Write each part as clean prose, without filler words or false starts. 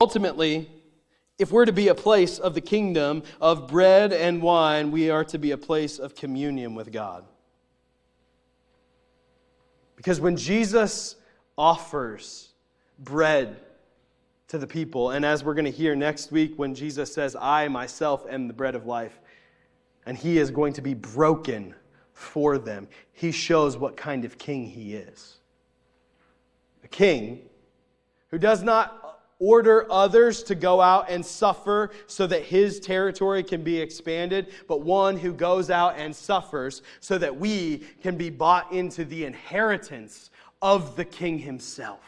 Ultimately, if we're to be a place of the kingdom of bread and wine, we are to be a place of communion with God. Because when Jesus offers bread to the people, and as we're going to hear next week when Jesus says, I myself am the bread of life, and He is going to be broken for them, He shows what kind of king He is. A king who does not order others to go out and suffer so that His territory can be expanded, but one who goes out and suffers so that we can be bought into the inheritance of the King Himself.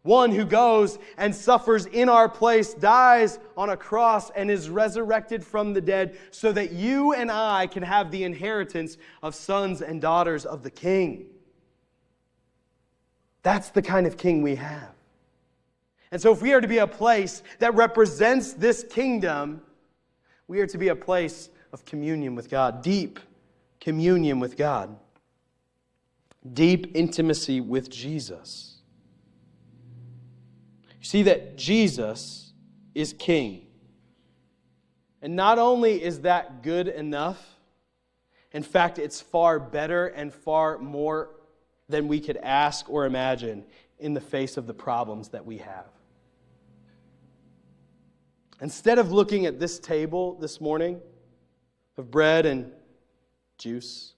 One who goes and suffers in our place, dies on a cross, and is resurrected from the dead so that you and I can have the inheritance of sons and daughters of the King. That's the kind of king we have. And so if we are to be a place that represents this kingdom, we are to be a place of communion with God, deep communion with God, deep intimacy with Jesus. You see that Jesus is king. And not only is that good enough, in fact, it's far better and far more than we could ask or imagine in the face of the problems that we have. Instead of looking at this table this morning of bread and juice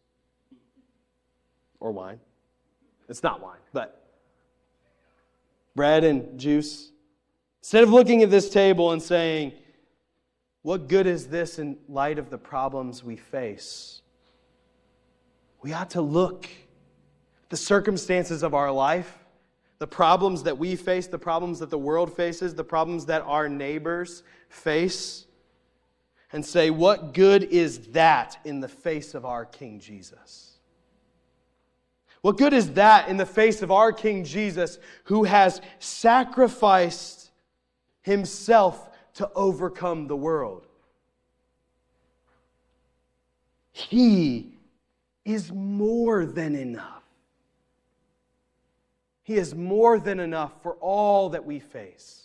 or wine, it's not wine, but bread and juice, instead of looking at this table and saying, what good is this in light of the problems we face? We ought to look the circumstances of our life, the problems that we face, the problems that the world faces, the problems that our neighbors face, and say, what good is that in the face of our King Jesus? What good is that in the face of our King Jesus, who has sacrificed Himself to overcome the world? He is more than enough. He is more than enough for all that we face.